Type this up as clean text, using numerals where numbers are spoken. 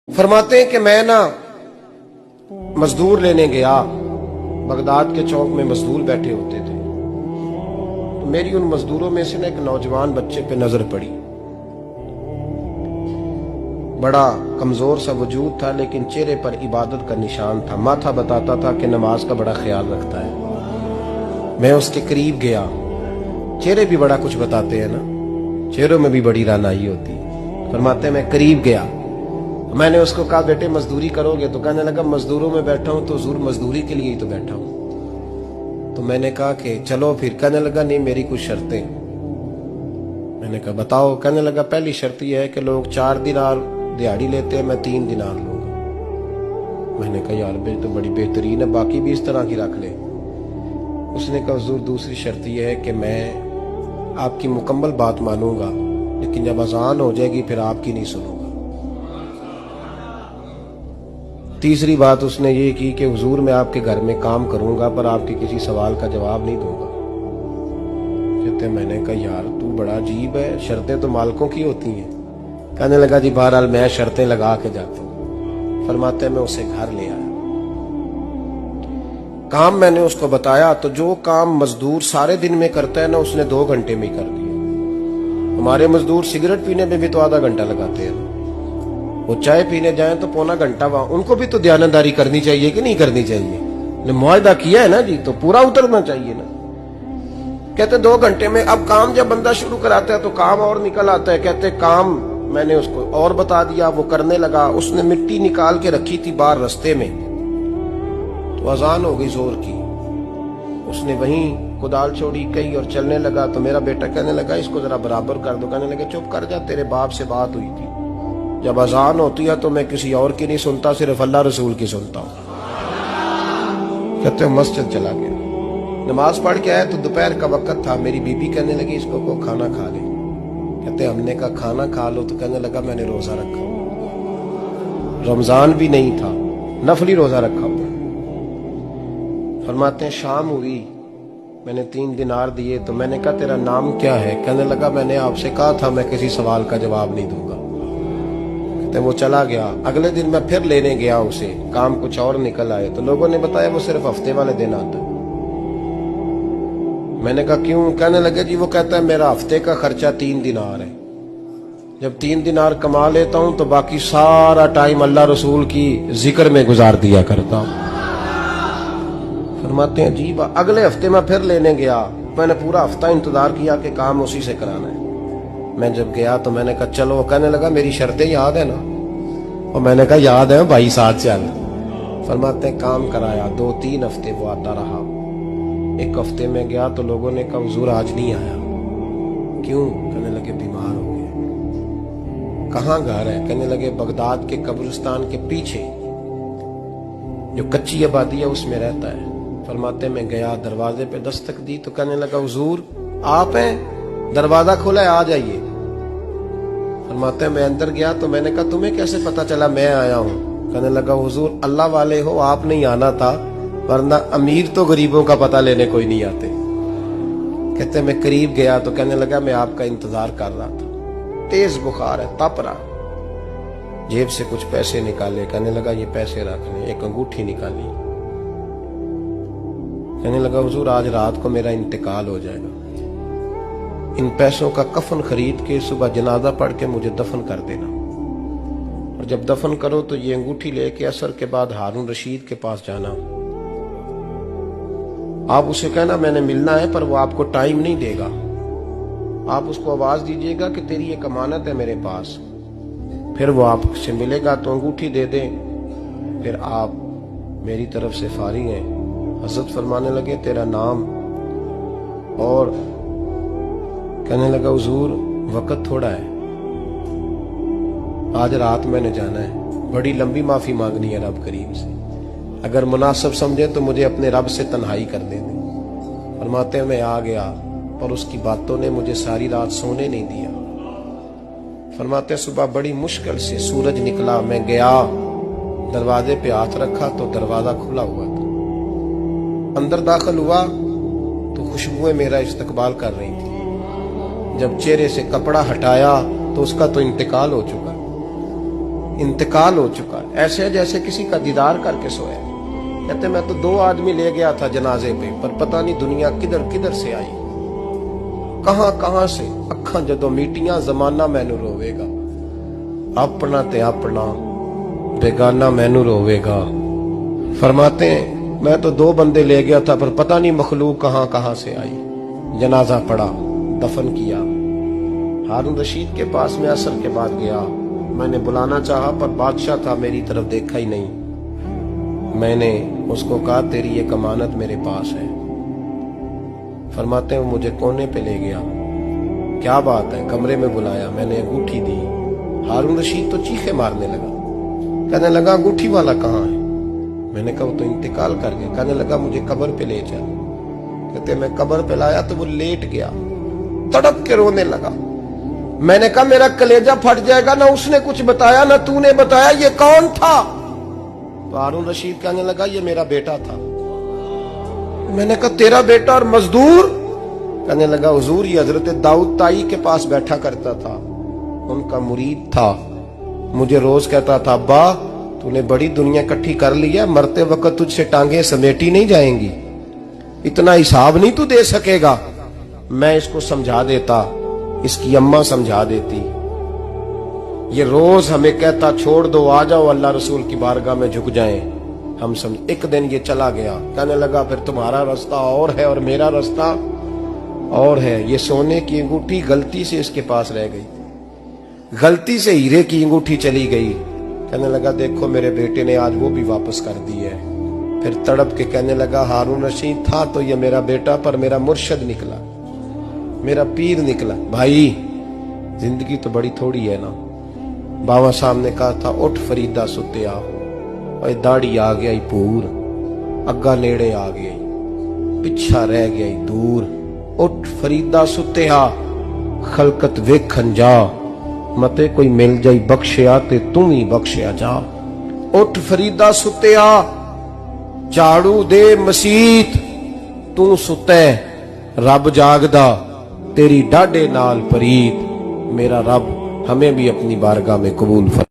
फरमाते हैं कि मैं ना मजदूर लेने गया। बगदाद के चौक में मजदूर बैठे होते थे, तो मेरी उन मजदूरों में से ना एक नौजवान बच्चे पे नजर पड़ी। बड़ा कमजोर सा वजूद था, लेकिन चेहरे पर इबादत का निशान था। माथा बताता था कि नमाज का बड़ा ख्याल रखता है। मैं उसके करीब गया। चेहरे भी बड़ा कुछ बताते हैं ना, चेहरों में भी बड़ी रानाई होती है। फरमाते मैं करीब गया, मैंने उसको कहा बेटे मजदूरी करोगे? तो कहने लगा मजदूरों में बैठा हूं तो हुजूर मजदूरी के लिए ही तो बैठा हूं। तो मैंने कहा कि चलो फिर। कहने लगा नहीं मेरी कुछ शर्तें। मैंने कहा बताओ। कहने लगा पहली शर्त यह है कि लोग 4 दिनार दिहाड़ी लेते हैं, मैं 3 दिनार लूंगा। मैंने कहा यार भाई तो बड़ी बेहतरीन है, बाकी भी इस तरह की रख ले। उसने कहा हुजूर दूसरी शर्त यह है कि मैं आपकी मुकम्मल बात मानूंगा, लेकिन जब अजान हो जाएगी फिर आपकी नहीं सुनूंगा। तीसरी बात उसने ये की कि हुजूर मैं आपके घर में काम करूंगा पर आपके किसी सवाल का जवाब नहीं दूंगा। कहते मैंने कहा यार तू बड़ा अजीब है, शर्तें तो मालिकों की होती हैं। कहने लगा जी बहरहाल मैं शर्तें लगा के जाता हूं। फरमाते मैं उसे घर ले आया। काम मैंने उसको बताया तो जो काम मजदूर सारे दिन में करता है ना, उसने 2 घंटे में ही कर दिया। हमारे मजदूर सिगरेट पीने में भी तो आधा घंटा लगाते हैं, वो चाय पीने जाए तो पौना घंटा। वहां उनको भी तो दयानतदारी करनी चाहिए कि नहीं करनी चाहिए? ने मुआहदा किया है ना जी, तो पूरा उतरना चाहिए ना। कहते 2 घंटे में। अब काम जब बंदा शुरू कराता है तो काम और निकल आता है। कहते काम मैंने उसको और बता दिया, वो करने लगा। उसने मिट्टी निकाल के रखी थी बाहर रास्ते में, तो अजान हो गई जोर की। उसने वहीं कुदाल छोड़ी कही और चलने लगा। तो मेरा बेटा कहने लगा इसको जरा बराबर कर दो। कहने लगे चुप कर जा, तेरे बाप से बात हुई थी, जब अजान होती है तो मैं किसी और की नहीं सुनता, सिर्फ अल्लाह रसूल की सुनता हूं। कहते मस्जिद चला गया, नमाज पढ़ के आया तो दोपहर का वक्त था। मेरी बीबी कहने लगी इसको को खाना खा ले। कहते हमने कहा खाना खा लो। तो कहने लगा मैंने रोजा रखा, रमजान भी नहीं था, नफली रोजा रखा हुआ। फरमाते हैं शाम हुई, मैंने 3 दिनार दिए। तो मैंने कहा तेरा नाम क्या है? कहने लगा मैंने आपसे कहा था मैं किसी सवाल का जवाब नहीं दूंगा। तो वो चला गया। अगले दिन मैं फिर लेने गया उसे, काम कुछ और निकल आए। तो लोगों ने बताया वो सिर्फ हफ्ते वाले दिन आता है। मैंने कहा क्यों? कहने लगे जी वो कहता है मेरा हफ्ते का खर्चा 3 दिनार है, जब 3 दिनार कमा लेता हूं तो बाकी सारा टाइम अल्लाह रसूल की जिक्र में गुजार दिया करता हूं। फरमाते हैं जी अगले हफ्ते मैं फिर लेने गया। मैंने पूरा हफ्ता इंतजार किया कि काम उसी से कराना है। मैं जब गया तो मैंने कहा चलो। कहने लगा मेरी शर्तें याद है ना? और मैंने कहा याद है भाई, साथ चल। फरमाते हैं काम कराया। 2-3 हफ्ते वो आता रहा। एक हफ्ते में गया तो लोगों ने कहा हुजूर आज नहीं आया। क्यों? कहने लगे बीमार हो गए। कहाँ घर है? कहने लगे बगदाद के कब्रिस्तान के पीछे जो कच्ची आबादी है उसमें रहता है। फरमाते मैं गया, दरवाजे पे दस्तक दी तो कहने लगा हुजूर आप हैं? दरवाजा खुला है, आ जाइए। फरमाते हैं मैं अंदर गया तो मैंने कहा तुम्हें कैसे पता चला मैं आया हूं? कहने लगा हुजूर अल्लाह वाले हो, आप नहीं आना था, वरना अमीर तो गरीबों का पता लेने कोई नहीं आते। कहते मैं करीब गया तो कहने लगा मैं आपका इंतजार कर रहा था, तेज बुखार है, तप रहा। जेब से कुछ पैसे निकाले। कहने लगा ये पैसे रख ले। एक अंगूठी निकाली। कहने लगा हुजूर आज रात को मेरा इंतकाल हो जाएगा, इन पैसों का कफन खरीद के सुबह जनाजा पढ़ के मुझे दफन कर देना, और जब दफन करो तो ये अंगूठी लेके असर के बाद हारून रशीद के पास जाना। आप उसे कहना मैंने मिलना है पर वो आपको टाइम नहीं देगा। आप उसको आवाज दीजिएगा कि तेरी एक अमानत है मेरे पास। फिर वो आपसे मिलेगा तो अंगूठी दे दे, फिर आप मेरी तरफ से फारिग हैं। हजरत फरमाने लगे तेरा नाम? और कहने लगा हुजूर वक्त थोड़ा है, आज रात मैंने जाना है, बड़ी लंबी माफी मांगनी है रब करीम से, अगर मुनासिब समझे तो मुझे अपने रब से तन्हाई कर दे दे। फरमाते मैं आ गया पर उसकी बातों ने मुझे सारी रात सोने नहीं दिया। फरमाते सुबह बड़ी मुश्किल से सूरज निकला, मैं गया दरवाजे पे हाथ रखा तो दरवाजा खुला हुआ था। अंदर दाखिल हुआ तो खुशबुएं मेरा इस्तकबाल कर रही थी। जब चेहरे से कपड़ा हटाया तो उसका तो इंतकाल हो चुका। इंतकाल हो चुका है, ऐसे जैसे किसी का दीदार करके सोया। कहते मैं तो 2 आदमी ले गया था जनाजे पे, पर पता नहीं दुनिया किधर किधर से आई, कहां कहां से। अखा जदों मीटियां जमाना मैनू रोवेगा, अपना ते अपना बेगाना मैनू रोवेगा। फरमाते हैं मैं तो 2 बंदे ले गया था, पर पता नहीं मखलूक कहां कहां से आई। जनाजा पड़ा, दफन किया। हारून रशीद के पास में असर के बाद गया, मैंने बुलाना चाहा पर बादशाह था, मेरी तरफ देखा ही नहीं। मैंने उसको कहा तेरी एक अमानत मेरे पास है। फरमाते हैं मुझे कोने पे ले गया, क्या बात है, कमरे में बुलाया, मैंने अंगूठी दी। हारून रशीद तो चीखे मारने लगा, कहने लगा अंगूठी वाला कहाँ है? मैंने कहा वो तो इंतकाल कर गया। कहने लगा मुझे कब्र पे ले चल। कहते मैं कब्र पे लाया तो वो लेट गया, तड़प के रोने लगा। मैंने कहा मेरा कलेजा फट जाएगा, ना उसने कुछ बताया ना तूने बताया, ये कौन था? तो हारून रशीद कहने लगा ये मेरा बेटा था। मैंने कहा तेरा बेटा और मजदूर? कहने लगा हुजूर ये हजरत दाऊद ताई के पास बैठा करता था, उनका मुरीद था। मुझे रोज कहता था अब्बा तूने बड़ी दुनिया इकट्ठी कर ली है, मरते वक्त तुझसे टांगे समेटी नहीं जाएंगी, इतना हिसाब नहीं तू दे सकेगा। मैं इसको समझा देता, इसकी अम्मा समझा देती। ये रोज हमें कहता छोड़ दो, आ जाओ अल्लाह रसूल की बारगाह में झुक जाएं। हम समझ। एक दिन ये चला गया, कहने लगा फिर तुम्हारा रास्ता और है और मेरा रास्ता और है। ये सोने की अंगूठी गलती से इसके पास रह गई, गलती से हीरे की अंगूठी चली गई। कहने लगा देखो मेरे बेटे ने आज वो भी वापस कर दी है। फिर तड़प के कहने लगा हारून रशीद था तो ये मेरा बेटा, पर मेरा मुर्शद निकला, मेरा पीर निकला। भाई जिंदगी तो बड़ी थोड़ी है ना। बाबा साहब ने कहा था उठ फरीदा सुत्या, और दाढ़ी आ गया ही पूर, अग्गा नेड़े आ गया, पिछा रह गया ही दूर। उठ फरीदा सुत्या खलकत वेखन जा, मते कोई मिल जाई बख्शिया ते तू ही बख्शिया जा। उठ फरीदा सुत्या झाड़ू दे मसीत, तू सुते रब जागदा, तेरी डाडे नाल परीत। मेरा रब हमें भी अपनी बारगाह में कबूल फरमा।